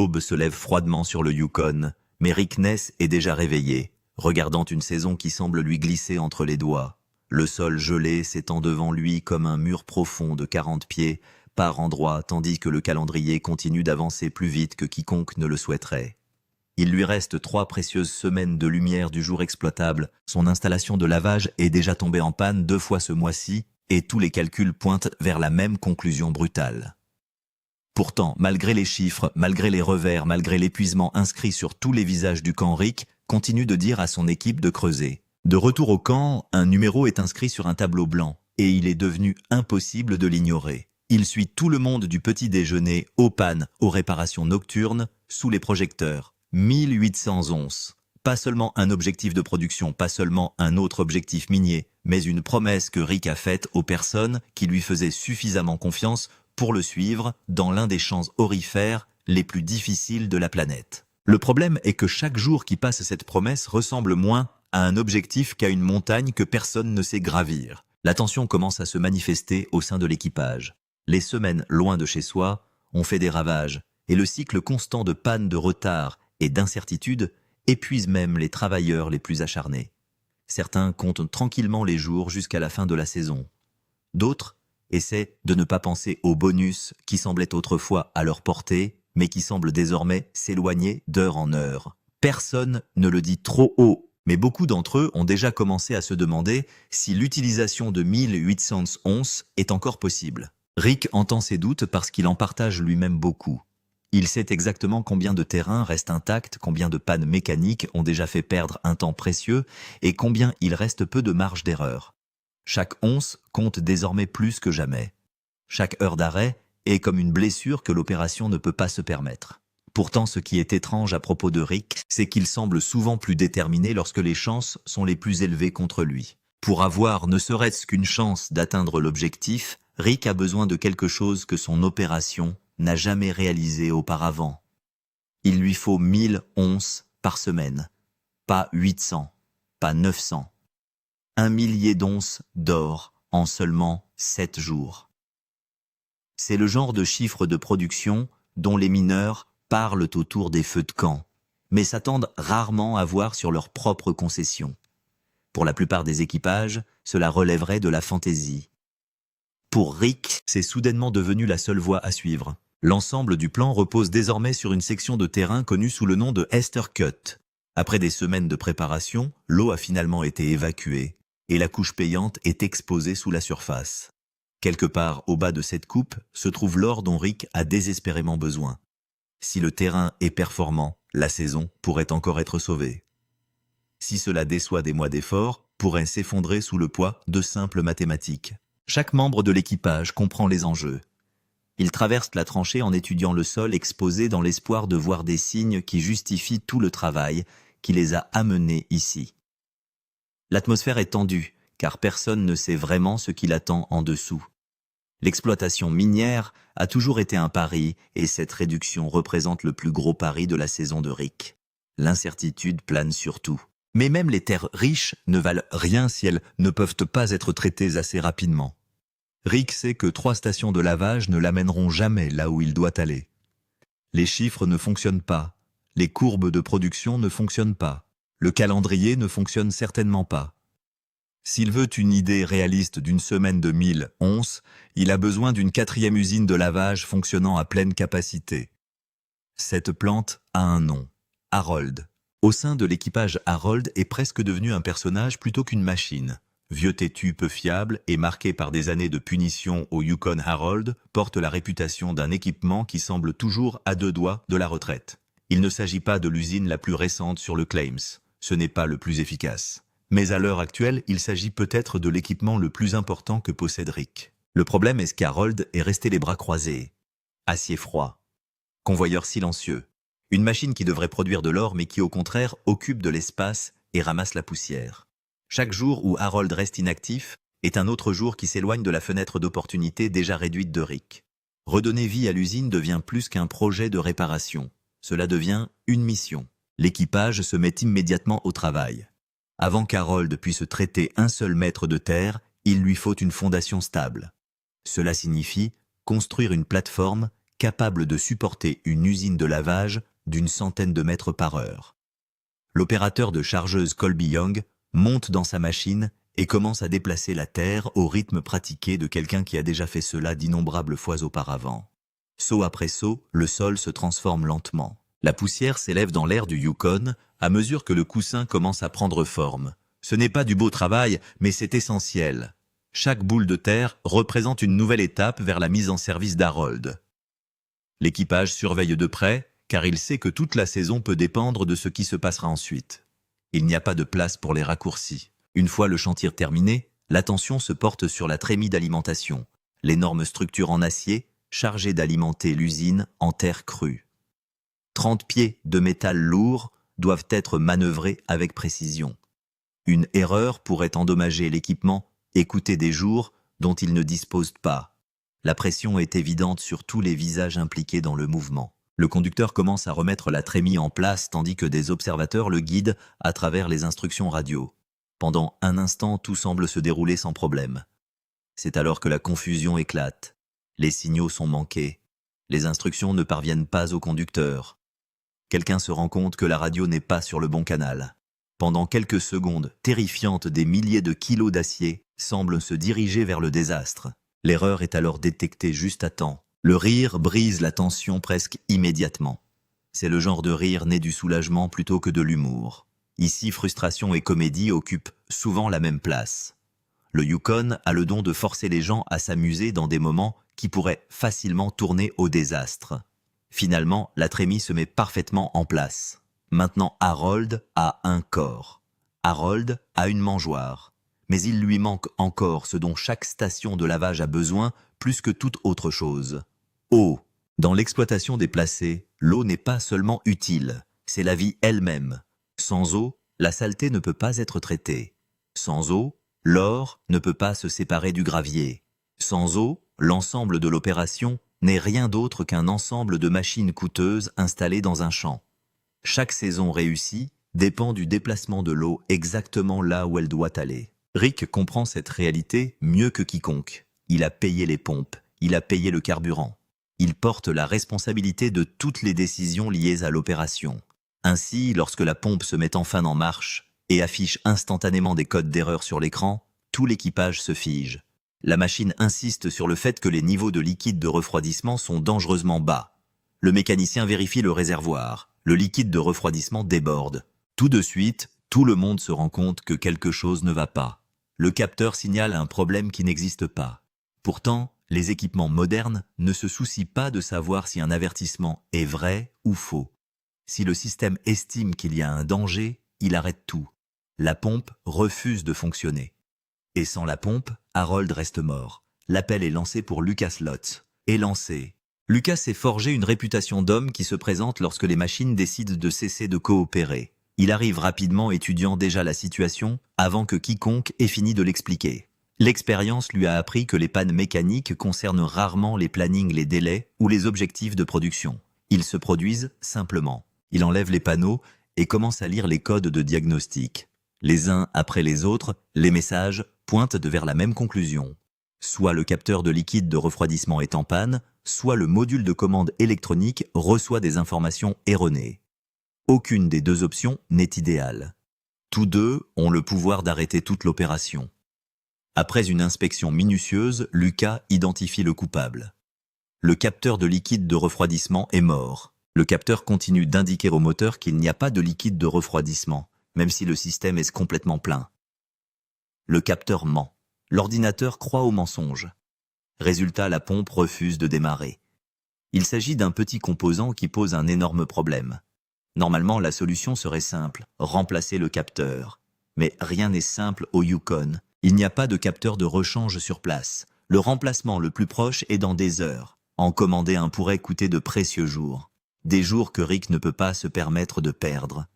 L'aube se lève froidement sur le Yukon, mais Rick Ness est déjà réveillé, regardant une saison qui semble lui glisser entre les doigts. Le sol gelé s'étend devant lui comme un mur profond de 40 pieds, par endroits, tandis que le calendrier continue d'avancer plus vite que quiconque ne le souhaiterait. Il lui reste 3 précieuses semaines de lumière du jour exploitable. Son installation de lavage est déjà tombée en panne 2 fois ce mois-ci, et tous les calculs pointent vers la même conclusion brutale. Pourtant, malgré les chiffres, malgré les revers, malgré l'épuisement inscrit sur tous les visages du camp, Rick continue de dire à son équipe de creuser. De retour au camp, un numéro est inscrit sur un tableau blanc, et il est devenu impossible de l'ignorer. Il suit tout le monde du petit déjeuner, aux pannes, aux réparations nocturnes, sous les projecteurs. 1800 onces. Pas seulement un objectif de production, pas seulement un autre objectif minier, mais une promesse que Rick a faite aux personnes qui lui faisaient suffisamment confiance pour le suivre dans l'un des champs aurifères les plus difficiles de la planète. Le problème est que chaque jour qui passe, cette promesse ressemble moins à un objectif qu'à une montagne que personne ne sait gravir. La tension commence à se manifester au sein de l'équipage. Les semaines loin de chez soi ont fait des ravages, et le cycle constant de panne, de retard et d'incertitude épuise même les travailleurs les plus acharnés. Certains comptent tranquillement les jours jusqu'à la fin de la saison. D'autres essaient de ne pas penser aux bonus qui semblaient autrefois à leur portée, mais qui semblent désormais s'éloigner d'heure en heure. Personne ne le dit trop haut, mais beaucoup d'entre eux ont déjà commencé à se demander si l'utilisation de 1800 onces est encore possible. Rick entend ses doutes parce qu'il en partage lui-même beaucoup. Il sait exactement combien de terrains restent intacts, combien de pannes mécaniques ont déjà fait perdre un temps précieux et combien il reste peu de marge d'erreur. Chaque once compte désormais plus que jamais. Chaque heure d'arrêt est comme une blessure que l'opération ne peut pas se permettre. Pourtant, ce qui est étrange à propos de Rick, c'est qu'il semble souvent plus déterminé lorsque les chances sont les plus élevées contre lui. Pour avoir ne serait-ce qu'une chance d'atteindre l'objectif, Rick a besoin de quelque chose que son opération n'a jamais réalisé auparavant. Il lui faut 1000 onces par semaine, pas 800, pas 900. 1 millier d'onces d'or en seulement 7 jours. C'est le genre de chiffre de production dont les mineurs parlent autour des feux de camp, mais s'attendent rarement à voir sur leurs propres concessions. Pour la plupart des équipages, cela relèverait de la fantaisie. Pour Rick, c'est soudainement devenu la seule voie à suivre. L'ensemble du plan repose désormais sur une section de terrain connue sous le nom de Hester Cut. Après des semaines de préparation, l'eau a finalement été évacuée et la couche payante est exposée sous la surface. Quelque part au bas de cette coupe se trouve l'or dont Rick a désespérément besoin. Si le terrain est performant, la saison pourrait encore être sauvée. Si cela déçoit des mois d'efforts, pourrait s'effondrer sous le poids de simples mathématiques. Chaque membre de l'équipage comprend les enjeux. Ils traversent la tranchée en étudiant le sol exposé dans l'espoir de voir des signes qui justifient tout le travail qui les a amenés ici. L'atmosphère est tendue, car personne ne sait vraiment ce qui l'attend en dessous. L'exploitation minière a toujours été un pari, et cette réduction représente le plus gros pari de la saison de Rick. L'incertitude plane sur tout. Mais même les terres riches ne valent rien si elles ne peuvent pas être traitées assez rapidement. Rick sait que 3 stations de lavage ne l'amèneront jamais là où il doit aller. Les chiffres ne fonctionnent pas, les courbes de production ne fonctionnent pas, le calendrier ne fonctionne certainement pas. S'il veut une idée réaliste d'une semaine de 1000 onces, il a besoin d'une 4e usine de lavage fonctionnant à pleine capacité. Cette plante a un nom, Harold. Au sein de l'équipage, Harold est presque devenu un personnage plutôt qu'une machine. Vieux têtu, peu fiable et marqué par des années de punition au Yukon, Harold porte la réputation d'un équipement qui semble toujours à 2 doigts de la retraite. Il ne s'agit pas de l'usine la plus récente sur le Claims. Ce n'est pas le plus efficace. Mais à l'heure actuelle, il s'agit peut-être de l'équipement le plus important que possède Rick. Le problème est qu'Harold est resté les bras croisés. Acier froid. Convoyeur silencieux. Une machine qui devrait produire de l'or mais qui au contraire occupe de l'espace et ramasse la poussière. Chaque jour où Harold reste inactif est un autre jour qui s'éloigne de la fenêtre d'opportunité déjà réduite de Rick. Redonner vie à l'usine devient plus qu'un projet de réparation. Cela devient une mission. L'équipage se met immédiatement au travail. Avant qu'Harold puisse traiter un seul mètre de terre, il lui faut une fondation stable. Cela signifie construire une plateforme capable de supporter une usine de lavage d'une centaine de mètres par heure. L'opérateur de chargeuse Colby Young monte dans sa machine et commence à déplacer la terre au rythme pratiqué de quelqu'un qui a déjà fait cela d'innombrables fois auparavant. Saut après saut, le sol se transforme lentement. La poussière s'élève dans l'air du Yukon à mesure que le coussin commence à prendre forme. Ce n'est pas du beau travail, mais c'est essentiel. Chaque boule de terre représente une nouvelle étape vers la mise en service d'Harold. L'équipage surveille de près, car il sait que toute la saison peut dépendre de ce qui se passera ensuite. Il n'y a pas de place pour les raccourcis. Une fois le chantier terminé, l'attention se porte sur la trémie d'alimentation, l'énorme structure en acier chargée d'alimenter l'usine en terre crue. 30 pieds de métal lourd doivent être manœuvrés avec précision. Une erreur pourrait endommager l'équipement et coûter des jours dont ils ne disposent pas. La pression est évidente sur tous les visages impliqués dans le mouvement. Le conducteur commence à remettre la trémie en place tandis que des observateurs le guident à travers les instructions radio. Pendant un instant, tout semble se dérouler sans problème. C'est alors que la confusion éclate. Les signaux sont manqués. Les instructions ne parviennent pas au conducteur. Quelqu'un se rend compte que la radio n'est pas sur le bon canal. Pendant quelques secondes terrifiantes, des milliers de kilos d'acier semblent se diriger vers le désastre. L'erreur est alors détectée juste à temps. Le rire brise la tension presque immédiatement. C'est le genre de rire né du soulagement plutôt que de l'humour. Ici, frustration et comédie occupent souvent la même place. Le Yukon a le don de forcer les gens à s'amuser dans des moments qui pourraient facilement tourner au désastre. Finalement, la trémie se met parfaitement en place. Maintenant, Harold a un corps. Harold a une mangeoire. Mais il lui manque encore ce dont chaque station de lavage a besoin plus que toute autre chose. Eau. Dans l'exploitation des placés, l'eau n'est pas seulement utile, c'est la vie elle-même. Sans eau, la saleté ne peut pas être traitée. Sans eau, l'or ne peut pas se séparer du gravier. Sans eau, l'ensemble de l'opération n'est rien d'autre qu'un ensemble de machines coûteuses installées dans un champ. Chaque saison réussie dépend du déplacement de l'eau exactement là où elle doit aller. Rick comprend cette réalité mieux que quiconque. Il a payé les pompes, il a payé le carburant. Il porte la responsabilité de toutes les décisions liées à l'opération. Ainsi, lorsque la pompe se met enfin en marche et affiche instantanément des codes d'erreur sur l'écran, tout l'équipage se fige. La machine insiste sur le fait que les niveaux de liquide de refroidissement sont dangereusement bas. Le mécanicien vérifie le réservoir. Le liquide de refroidissement déborde. Tout de suite, tout le monde se rend compte que quelque chose ne va pas. Le capteur signale un problème qui n'existe pas. Pourtant, les équipements modernes ne se soucient pas de savoir si un avertissement est vrai ou faux. Si le système estime qu'il y a un danger, il arrête tout. La pompe refuse de fonctionner. Et sans la pompe, Harold reste mort. L'appel est lancé pour Lucas Lotz. Et lancé. Lucas s'est forgé une réputation d'homme qui se présente lorsque les machines décident de cesser de coopérer. Il arrive rapidement étudiant déjà la situation avant que quiconque ait fini de l'expliquer. L'expérience lui a appris que les pannes mécaniques concernent rarement les plannings, les délais ou les objectifs de production. Ils se produisent simplement. Il enlève les panneaux et commence à lire les codes de diagnostic. Les uns après les autres, les messages pointent vers la même conclusion. Soit le capteur de liquide de refroidissement est en panne, soit le module de commande électronique reçoit des informations erronées. Aucune des deux options n'est idéale. Tous deux ont le pouvoir d'arrêter toute l'opération. Après une inspection minutieuse, Lucas identifie le coupable. Le capteur de liquide de refroidissement est mort. Le capteur continue d'indiquer au moteur qu'il n'y a pas de liquide de refroidissement, même si le système est complètement plein. Le capteur ment. L'ordinateur croit au mensonge. Résultat, la pompe refuse de démarrer. Il s'agit d'un petit composant qui pose un énorme problème. Normalement, la solution serait simple, remplacer le capteur. Mais rien n'est simple au Yukon. Il n'y a pas de capteur de rechange sur place. Le remplacement le plus proche est dans des heures. En commander un pourrait coûter de précieux jours. Des jours que Rick ne peut pas se permettre de perdre.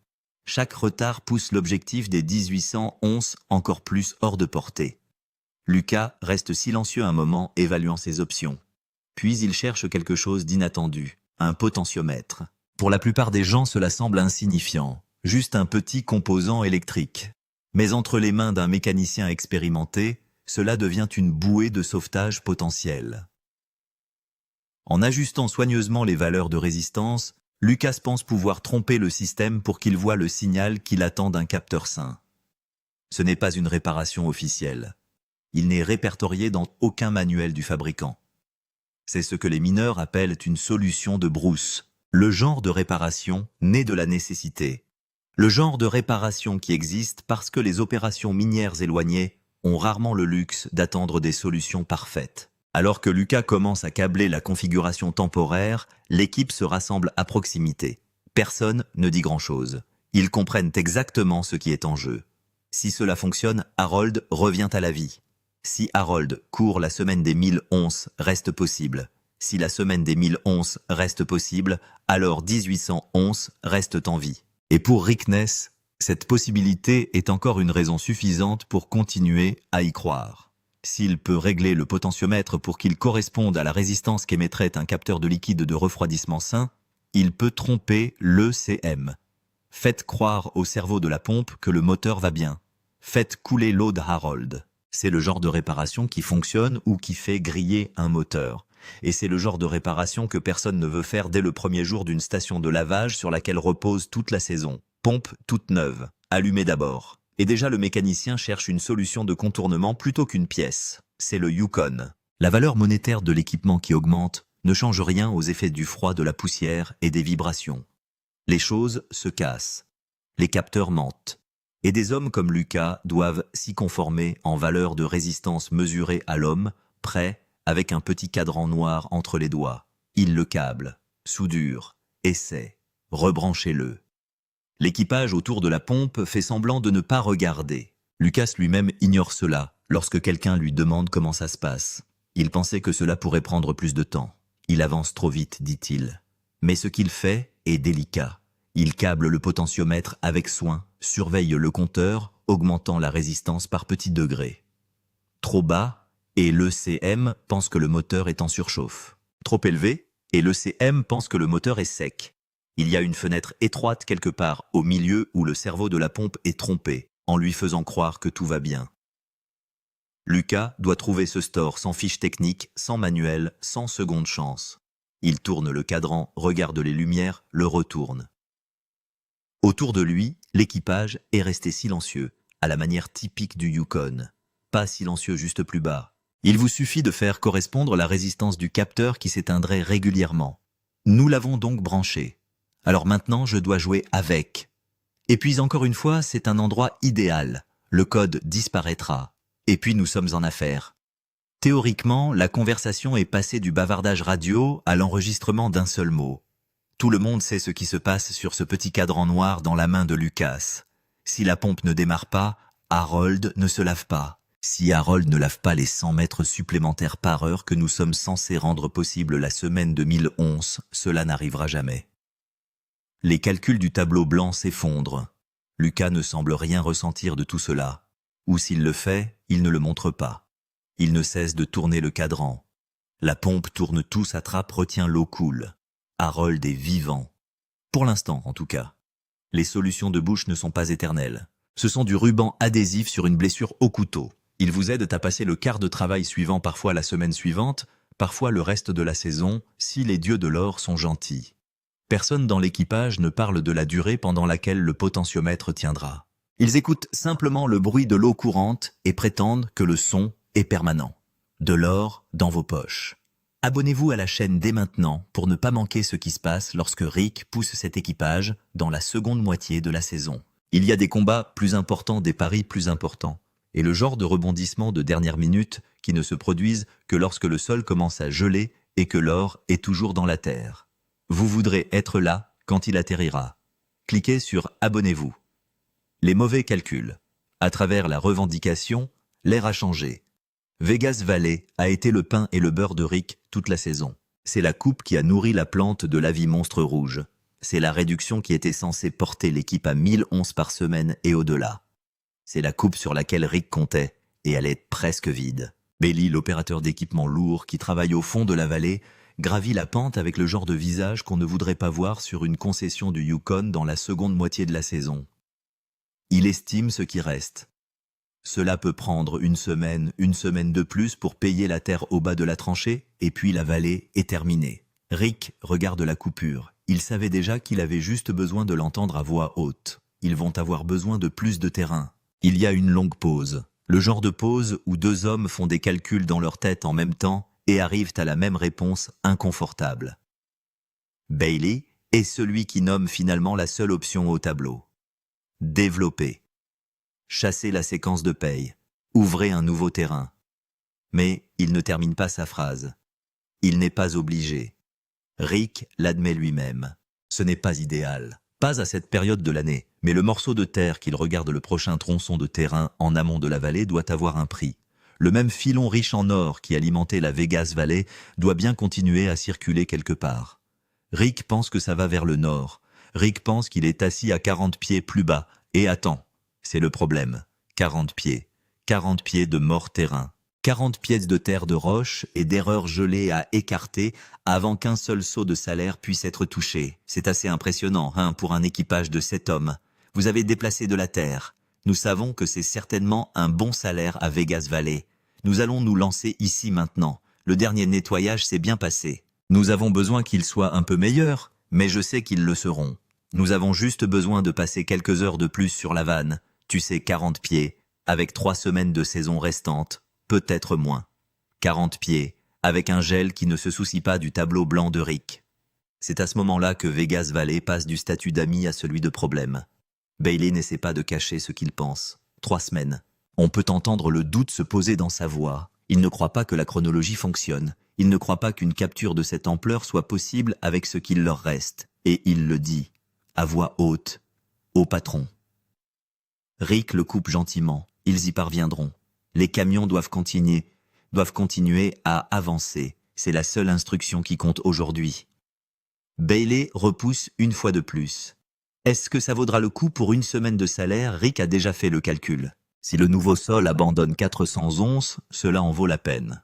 Chaque retard pousse l'objectif des 1800 onces encore plus hors de portée. Lucas reste silencieux un moment, évaluant ses options. Puis il cherche quelque chose d'inattendu, un potentiomètre. Pour la plupart des gens, cela semble insignifiant, juste un petit composant électrique. Mais entre les mains d'un mécanicien expérimenté, cela devient une bouée de sauvetage potentielle. En ajustant soigneusement les valeurs de résistance, Lucas pense pouvoir tromper le système pour qu'il voie le signal qu'il attend d'un capteur sain. Ce n'est pas une réparation officielle. Il n'est répertorié dans aucun manuel du fabricant. C'est ce que les mineurs appellent une solution de brousse, le genre de réparation né de la nécessité. Le genre de réparation qui existe parce que les opérations minières éloignées ont rarement le luxe d'attendre des solutions parfaites. Alors que Lucas commence à câbler la configuration temporaire, l'équipe se rassemble à proximité. Personne ne dit grand-chose. Ils comprennent exactement ce qui est en jeu. Si cela fonctionne, Harold revient à la vie. Si Harold court, la semaine des 1000 onces reste possible. Si la semaine des 1000 onces reste possible, alors 1800 onces restent en vie. Et pour Rick Ness, cette possibilité est encore une raison suffisante pour continuer à y croire. S'il peut régler le potentiomètre pour qu'il corresponde à la résistance qu'émettrait un capteur de liquide de refroidissement sain, il peut tromper l'ECM. Faites croire au cerveau de la pompe que le moteur va bien. Faites couler l'eau d'Harold. C'est le genre de réparation qui fonctionne ou qui fait griller un moteur. Et c'est le genre de réparation que personne ne veut faire dès le premier jour d'une station de lavage sur laquelle repose toute la saison. Pompe toute neuve, allumée d'abord. Et déjà le mécanicien cherche une solution de contournement plutôt qu'une pièce. C'est le Yukon. La valeur monétaire de l'équipement qui augmente ne change rien aux effets du froid, de la poussière et des vibrations. Les choses se cassent. Les capteurs mentent. Et des hommes comme Lucas doivent s'y conformer en valeur de résistance mesurée à l'homme, prêt, avec un petit cadran noir entre les doigts. Il le câble, soudure, essaie, rebranchez-le. L'équipage autour de la pompe fait semblant de ne pas regarder. Lucas lui-même ignore cela lorsque quelqu'un lui demande comment ça se passe. Il pensait que cela pourrait prendre plus de temps. Il avance trop vite, dit-il. Mais ce qu'il fait est délicat. Il câble le potentiomètre avec soin, surveille le compteur, augmentant la résistance par petits degrés. Trop bas, et l'ECM pense que le moteur est en surchauffe. Trop élevé, et l'ECM pense que le moteur est sec. Il y a une fenêtre étroite quelque part au milieu où le cerveau de la pompe est trompé, en lui faisant croire que tout va bien. Lucas doit trouver ce store sans fiche technique, sans manuel, sans seconde chance. Il tourne le cadran, regarde les lumières, le retourne. Autour de lui, l'équipage est resté silencieux, à la manière typique du Yukon. Pas silencieux juste plus bas. Il vous suffit de faire correspondre la résistance du capteur qui s'éteindrait régulièrement. Nous l'avons donc branché. Alors maintenant, je dois jouer avec. Et puis encore une fois, c'est un endroit idéal. Le code disparaîtra. Et puis nous sommes en affaires. Théoriquement, la conversation est passée du bavardage radio à l'enregistrement d'un seul mot. Tout le monde sait ce qui se passe sur ce petit cadran noir dans la main de Lucas. Si la pompe ne démarre pas, Harold ne se lave pas. Si Harold ne lave pas les 100 mètres supplémentaires par heure que nous sommes censés rendre possible la semaine de 1000 onces, cela n'arrivera jamais. Les calculs du tableau blanc s'effondrent. Lucas ne semble rien ressentir de tout cela. Ou s'il le fait, il ne le montre pas. Il ne cesse de tourner le cadran. La pompe tourne, tout s'attrape, retient, l'eau coule. Harold est vivant. Pour l'instant, en tout cas. Les solutions de bouche ne sont pas éternelles. Ce sont du ruban adhésif sur une blessure au couteau. Ils vous aident à passer le quart de travail suivant, parfois la semaine suivante, parfois le reste de la saison, si les dieux de l'or sont gentils. Personne dans l'équipage ne parle de la durée pendant laquelle le potentiomètre tiendra. Ils écoutent simplement le bruit de l'eau courante et prétendent que le son est permanent. De l'or dans vos poches. Abonnez-vous à la chaîne dès maintenant pour ne pas manquer ce qui se passe lorsque Rick pousse cet équipage dans la seconde moitié de la saison. Il y a des combats plus importants, des paris plus importants, et le genre de rebondissement de dernière minute qui ne se produisent que lorsque le sol commence à geler et que l'or est toujours dans la terre. Vous voudrez être là quand il atterrira. Cliquez sur « Abonnez-vous ». Les mauvais calculs. À travers la revendication, l'air a changé. Vegas Valley a été le pain et le beurre de Rick toute la saison. C'est la coupe qui a nourri la plante de la vie monstre rouge. C'est la réduction qui était censée porter l'équipe à 1000 onces par semaine et au-delà. C'est la coupe sur laquelle Rick comptait, et elle est presque vide. Bailey, l'opérateur d'équipement lourd qui travaille au fond de la vallée, gravit la pente avec le genre de visage qu'on ne voudrait pas voir sur une concession du Yukon dans la seconde moitié de la saison. Il estime ce qui reste. Cela peut prendre une semaine de plus pour payer la terre au bas de la tranchée, et puis la vallée est terminée. Rick regarde la coupure. Il savait déjà qu'il avait juste besoin de l'entendre à voix haute. Ils vont avoir besoin de plus de terrain. Il y a une longue pause. Le genre de pause où deux hommes font des calculs dans leur tête en même temps et arrivent à la même réponse inconfortable. Bailey est celui qui nomme finalement la seule option au tableau. Développer. Chasser la séquence de paye. Ouvrez un nouveau terrain. Mais il ne termine pas sa phrase. Il n'est pas obligé. Rick l'admet lui-même. Ce n'est pas idéal. Pas à cette période de l'année. Mais le morceau de terre qu'il regarde le prochain tronçon de terrain en amont de la vallée doit avoir un prix. Le même filon riche en or qui alimentait la Vegas Valley doit bien continuer à circuler quelque part. Rick pense que ça va vers le nord. Rick pense qu'il est assis à 40 pieds plus bas. Et attend. C'est le problème. 40 pieds. 40 pieds de mort terrain. 40 pièces de terre de roche et d'erreurs gelées à écarter avant qu'un seul seau de salaire puisse être touché. C'est assez impressionnant, pour un équipage de 7 hommes. Vous avez déplacé de la terre. Nous savons que c'est certainement un bon salaire à Vegas Valley. Nous allons nous lancer ici maintenant. Le dernier nettoyage s'est bien passé. Nous avons besoin qu'ils soient un peu meilleurs, mais je sais qu'ils le seront. Nous avons juste besoin de passer quelques heures de plus sur la vanne. Tu sais, 40 pieds, avec 3 semaines de saison restantes, peut-être moins. 40 pieds, avec un gel qui ne se soucie pas du tableau blanc de Rick. C'est à ce moment-là que Vegas Valley passe du statut d'ami à celui de problème. Bailey n'essaie pas de cacher ce qu'il pense. 3 semaines. On peut entendre le doute se poser dans sa voix. Il ne croit pas que la chronologie fonctionne. Il ne croit pas qu'une capture de cette ampleur soit possible avec ce qu'il leur reste. Et il le dit, à voix haute, au patron. Rick le coupe gentiment. Ils y parviendront. Les camions doivent continuer à avancer. C'est la seule instruction qui compte aujourd'hui. Bailey repousse une fois de plus. Est-ce que ça vaudra le coup pour une semaine de salaire? Rick a déjà fait le calcul. Si le nouveau sol abandonne 400 onces, cela en vaut la peine.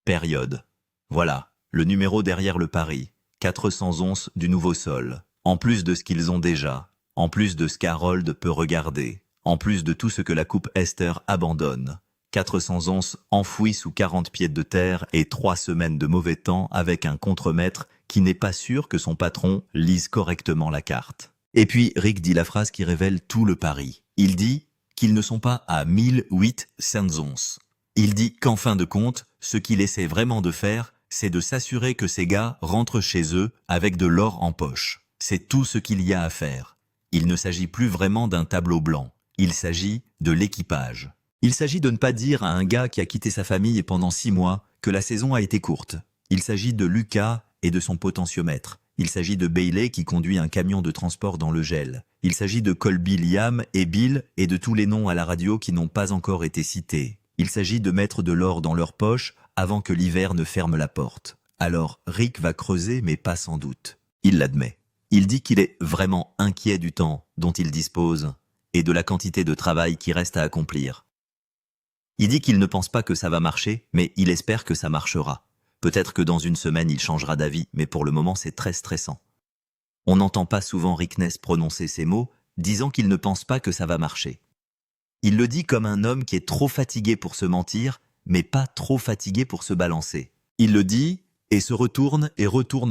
Période. Voilà, le numéro derrière le pari. 400 onces du nouveau sol. En plus de ce qu'ils ont déjà. En plus de ce qu'Harold peut regarder. En plus de tout ce que la coupe Esther abandonne. 400 onces enfouies sous 40 pieds de terre et 3 semaines de mauvais temps avec un contremaître qui n'est pas sûr que son patron lise correctement la carte. Et puis Rick dit la phrase qui révèle tout le pari. Il dit qu'ils ne sont pas à 1008 onces. Il dit qu'en fin de compte, ce qu'il essaie vraiment de faire, c'est de s'assurer que ces gars rentrent chez eux avec de l'or en poche. C'est tout ce qu'il y a à faire. Il ne s'agit plus vraiment d'un tableau blanc. Il s'agit de l'équipage. Il s'agit de ne pas dire à un gars qui a quitté sa famille pendant 6 mois que la saison a été courte. Il s'agit de Lucas et de son potentiomètre. Il s'agit de Bailey qui conduit un camion de transport dans le gel. Il s'agit de Colby, Liam et Bill et de tous les noms à la radio qui n'ont pas encore été cités. Il s'agit de mettre de l'or dans leur poche avant que l'hiver ne ferme la porte. Alors Rick va creuser mais pas sans doute. Il l'admet. Il dit qu'il est vraiment inquiet du temps dont il dispose et de la quantité de travail qui reste à accomplir. Il dit qu'il ne pense pas que ça va marcher, mais il espère que ça marchera. Peut-être que dans une semaine il changera d'avis, mais pour le moment c'est très stressant. On n'entend pas souvent Rick Ness prononcer ces mots, disant qu'il ne pense pas que ça va marcher. Il le dit comme un homme qui est trop fatigué pour se mentir, mais pas trop fatigué pour se balancer. Il le dit et se retourne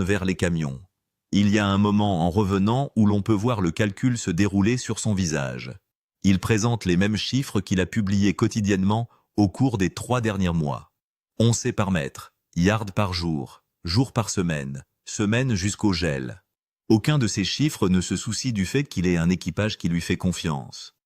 vers les camions. Il y a un moment en revenant où l'on peut voir le calcul se dérouler sur son visage. Il présente les mêmes chiffres qu'il a publiés quotidiennement au cours des 3 derniers mois. Oncées par mètre, yards par jour, jours par semaine, semaine jusqu'au gel. Aucun de ces chiffres ne se soucie du fait qu'il ait un équipage qui lui fait confiance.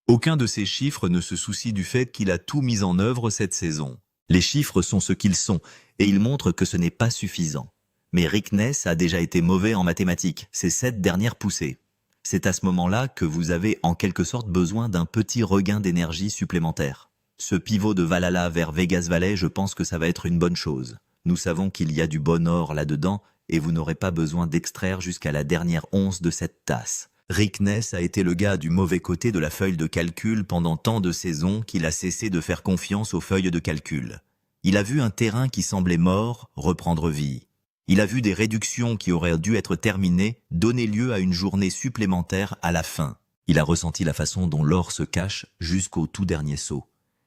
Aucun de ces chiffres ne se soucie du fait qu'il a tout mis en œuvre cette saison. Les chiffres sont ce qu'ils sont, et ils montrent que ce n'est pas suffisant. Mais Rick Ness a déjà été mauvais en mathématiques, ces 7 dernières poussées. C'est à ce moment-là que vous avez en quelque sorte besoin d'un petit regain d'énergie supplémentaire. Ce pivot de Valhalla vers Vegas Valley, je pense que ça va être une bonne chose. Nous savons qu'il y a du bon or là-dedans, et vous n'aurez pas besoin d'extraire jusqu'à la dernière once de cette tasse. Rick Ness a été le gars du mauvais côté de la feuille de calcul pendant tant de saisons qu'il a cessé de faire confiance aux feuilles de calcul. Il a vu un terrain qui semblait mort reprendre vie. Il a vu des réductions qui auraient dû être terminées donner lieu à une journée supplémentaire à la fin. Il a ressenti la façon dont l'or se cache jusqu'au tout dernier saut.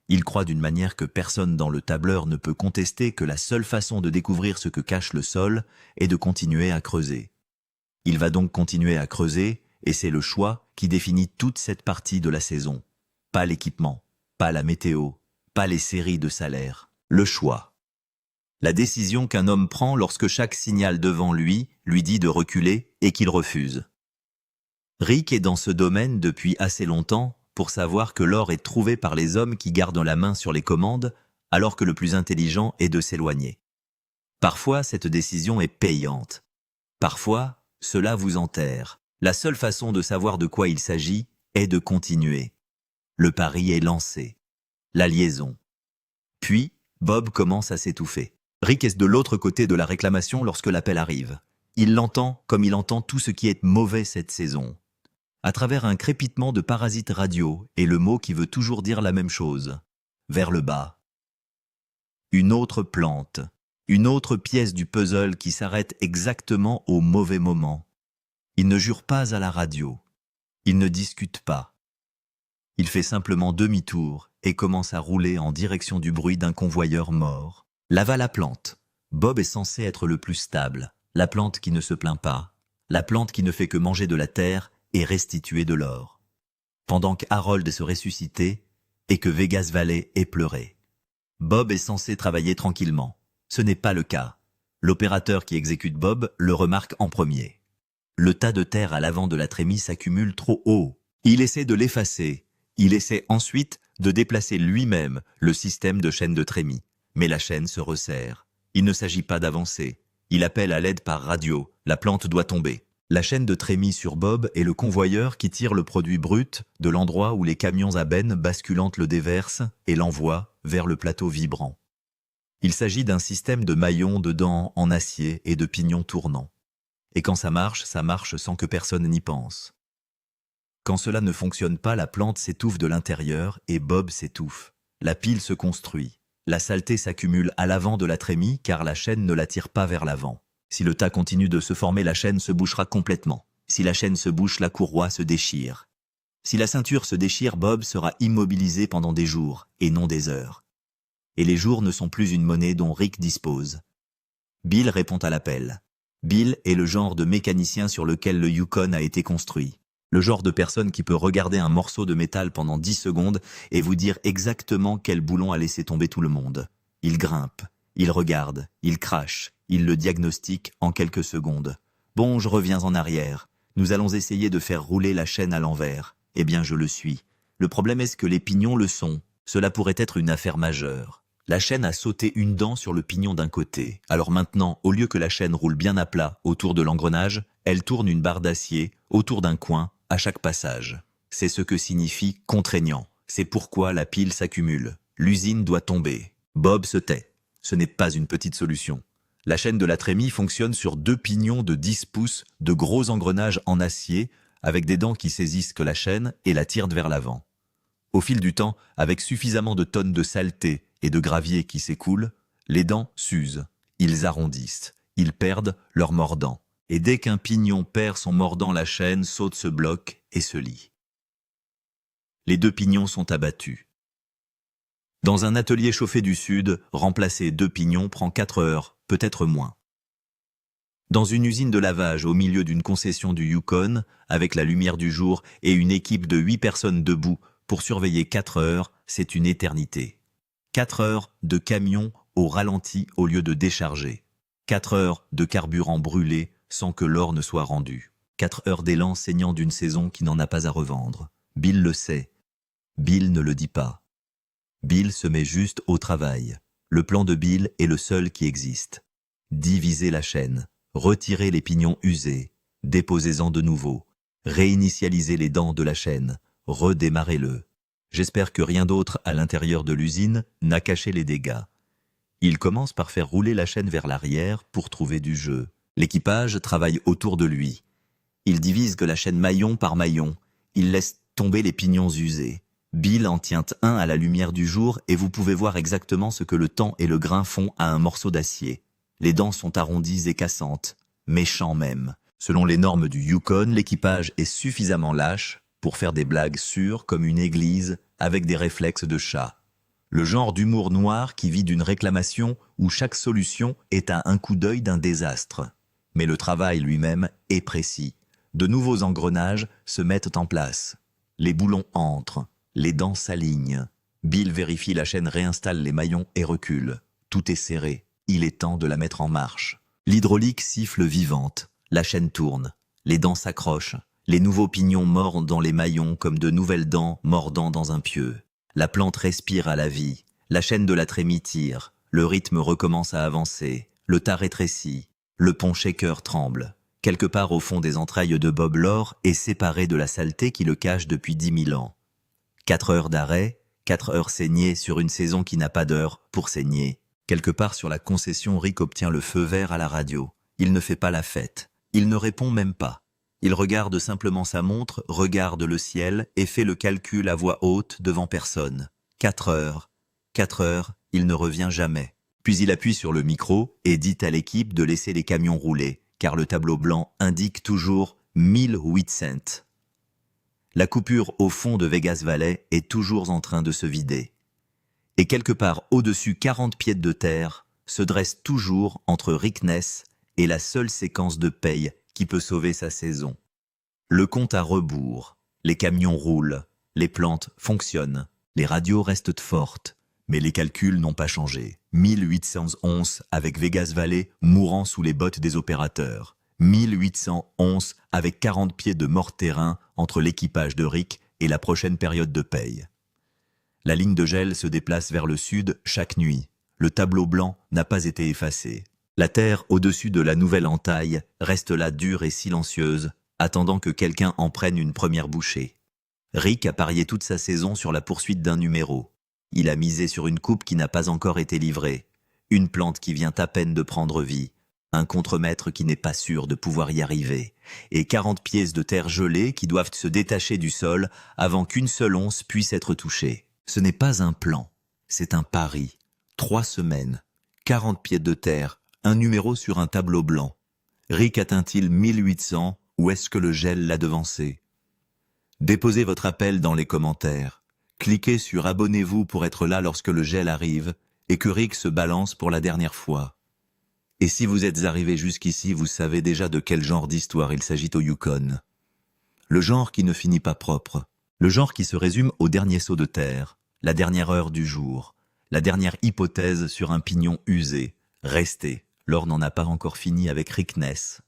Il croit d'une manière que personne dans le tableur ne peut contester que la seule façon de découvrir ce que cache le sol est de continuer à creuser. Il va donc continuer à creuser, et c'est le choix qui définit toute cette partie de la saison. Pas l'équipement, pas la météo, pas les séries de salaires. Le choix. La décision qu'un homme prend lorsque chaque signal devant lui dit de reculer et qu'il refuse. Rick est dans ce domaine depuis assez longtemps pour savoir que l'or est trouvé par les hommes qui gardent la main sur les commandes, alors que le plus intelligent est de s'éloigner. Parfois, cette décision est payante. Parfois, cela vous enterre. La seule façon de savoir de quoi il s'agit est de continuer. Le pari est lancé. La liaison. Puis, Bob commence à s'étouffer. Rick est de l'autre côté de la réclamation lorsque l'appel arrive. Il l'entend comme il entend tout ce qui est mauvais cette saison. À travers un crépitement de parasites radio et le mot qui veut toujours dire la même chose. Vers le bas. Une autre plante. Une autre pièce du puzzle qui s'arrête exactement au mauvais moment. Il ne jure pas à la radio. Il ne discute pas. Il fait simplement demi-tour et commence à rouler en direction du bruit d'un convoyeur mort. Là va la plante. Bob est censé être le plus stable. La plante qui ne se plaint pas. La plante qui ne fait que manger de la terre et restituer de l'or. Pendant qu'Harold se ressuscitait et que Vegas Valley est pleuré. Bob est censé travailler tranquillement. Ce n'est pas le cas. L'opérateur qui exécute Bob le remarque en premier. Le tas de terre à l'avant de la trémie s'accumule trop haut. Il essaie de l'effacer. Il essaie ensuite de déplacer lui-même le système de chaîne de trémie. Mais la chaîne se resserre. Il ne s'agit pas d'avancer. Il appelle à l'aide par radio. La plante doit tomber. La chaîne de trémie sur Bob est le convoyeur qui tire le produit brut de l'endroit où les camions à benne basculantes le déversent et l'envoient vers le plateau vibrant. Il s'agit d'un système de maillons de dents en acier et de pignons tournants. Et quand ça marche sans que personne n'y pense. Quand cela ne fonctionne pas, la plante s'étouffe de l'intérieur et Bob s'étouffe. La pile se construit. La saleté s'accumule à l'avant de la trémie car la chaîne ne la tire pas vers l'avant. Si le tas continue de se former, la chaîne se bouchera complètement. Si la chaîne se bouche, la courroie se déchire. Si la ceinture se déchire, Bob sera immobilisé pendant des jours, et non des heures. Et les jours ne sont plus une monnaie dont Rick dispose. Bill répond à l'appel. Bill est le genre de mécanicien sur lequel le Yukon a été construit. Le genre de personne qui peut regarder un morceau de métal pendant 10 secondes et vous dire exactement quel boulon a laissé tomber tout le monde. Il grimpe, il regarde, il crache. Il le diagnostique en quelques secondes. Bon, je reviens en arrière. Nous allons essayer de faire rouler la chaîne à l'envers. Eh bien, je le suis. Le problème est que les pignons le sont. Cela pourrait être une affaire majeure. La chaîne a sauté une dent sur le pignon d'un côté. Alors maintenant, au lieu que la chaîne roule bien à plat autour de l'engrenage, elle tourne une barre d'acier autour d'un coin à chaque passage. C'est ce que signifie contraignant. C'est pourquoi la pile s'accumule. L'usine doit tomber. Bob se tait. Ce n'est pas une petite solution. La chaîne de la trémie fonctionne sur 2 pignons de 10 pouces de gros engrenages en acier avec des dents qui saisissent la chaîne et la tirent vers l'avant. Au fil du temps, avec suffisamment de tonnes de saleté et de gravier qui s'écoulent, les dents s'usent, ils arrondissent, ils perdent leur mordant. Et dès qu'un pignon perd son mordant, la chaîne saute, se bloque et se lie. Les 2 pignons sont abattus. Dans un atelier chauffé du sud, remplacer 2 pignons prend 4 heures, peut-être moins. Dans une usine de lavage au milieu d'une concession du Yukon, avec la lumière du jour et une équipe de 8 personnes debout pour surveiller 4 heures, c'est une éternité. 4 heures de camion au ralenti au lieu de décharger. 4 heures de carburant brûlé sans que l'or ne soit rendu. 4 heures d'élan saignant d'une saison qui n'en a pas à revendre. Bill le sait. Bill ne le dit pas. Bill se met juste au travail. Le plan de Bill est le seul qui existe. Diviser la chaîne, retirer les pignons usés, déposez-en de nouveaux, réinitialiser les dents de la chaîne, redémarrez-le. J'espère que rien d'autre à l'intérieur de l'usine n'a caché les dégâts. Il commence par faire rouler la chaîne vers l'arrière pour trouver du jeu. L'équipage travaille autour de lui. Il divise la chaîne maillon par maillon. Il laisse tomber les pignons usés. Bill en tient un à la lumière du jour et vous pouvez voir exactement ce que le temps et le grain font à un morceau d'acier. Les dents sont arrondies et cassantes, méchants même. Selon les normes du Yukon, l'équipage est suffisamment lâche pour faire des blagues sûres comme une église avec des réflexes de chat. Le genre d'humour noir qui vit d'une réclamation où chaque solution est à un coup d'œil d'un désastre. Mais le travail lui-même est précis. De nouveaux engrenages se mettent en place. Les boulons entrent, les dents s'alignent. Bill vérifie la chaîne, réinstalle les maillons et recule. Tout est serré, il est temps de la mettre en marche. L'hydraulique siffle vivante, la chaîne tourne, les dents s'accrochent, les nouveaux pignons mordent dans les maillons comme de nouvelles dents mordant dans un pieu. La plante respire à la vie, la chaîne de la trémie tire, le rythme recommence à avancer, le tas rétrécit, le pont shaker tremble. Quelque part au fond des entrailles de Bob l'or est séparé de la saleté qui le cache depuis 10 000 ans. 4 heures d'arrêt, 4 heures saignées sur une saison qui n'a pas d'heure pour saigner. Quelque part sur la concession, Rick obtient le feu vert à la radio. Il ne fait pas la fête. Il ne répond même pas. Il regarde simplement sa montre, regarde le ciel et fait le calcul à voix haute devant personne. 4 heures. 4 heures, il ne revient jamais. Puis il appuie sur le micro et dit à l'équipe de laisser les camions rouler, car le tableau blanc indique toujours 1008 cents. La coupure au fond de Vegas Valley est toujours en train de se vider. Et quelque part au-dessus 40 pieds de terre se dresse toujours entre Rick Ness et la seule séquence de paye qui peut sauver sa saison. Le compte à rebours, les camions roulent, les plantes fonctionnent, les radios restent fortes, mais les calculs n'ont pas changé. 1811 avec Vegas Valley mourant sous les bottes des opérateurs. 1811 avec 40 pieds de mort-terrain entre l'équipage de Rick et la prochaine période de paye. La ligne de gel se déplace vers le sud chaque nuit. Le tableau blanc n'a pas été effacé. La terre au-dessus de la nouvelle entaille reste là dure et silencieuse, attendant que quelqu'un en prenne une première bouchée. Rick a parié toute sa saison sur la poursuite d'un numéro. Il a misé sur une coupe qui n'a pas encore été livrée, une plante qui vient à peine de prendre vie, un contremaître qui n'est pas sûr de pouvoir y arriver, et 40 pièces de terre gelée qui doivent se détacher du sol avant qu'une seule once puisse être touchée. Ce n'est pas un plan, c'est un pari. 3 semaines, 40 pieds de terre, un numéro sur un tableau blanc. Rick atteint-il 1800 ou est-ce que le gel l'a devancé? Déposez votre appel dans les commentaires. Cliquez sur abonnez-vous pour être là lorsque le gel arrive et que Rick se balance pour la dernière fois. Et si vous êtes arrivé jusqu'ici, vous savez déjà de quel genre d'histoire il s'agit au Yukon. Le genre qui ne finit pas propre. Le genre qui se résume au dernier saut de terre, la dernière heure du jour, la dernière hypothèse sur un pignon usé. Restez. L'or n'en a pas encore fini avec Rick Ness.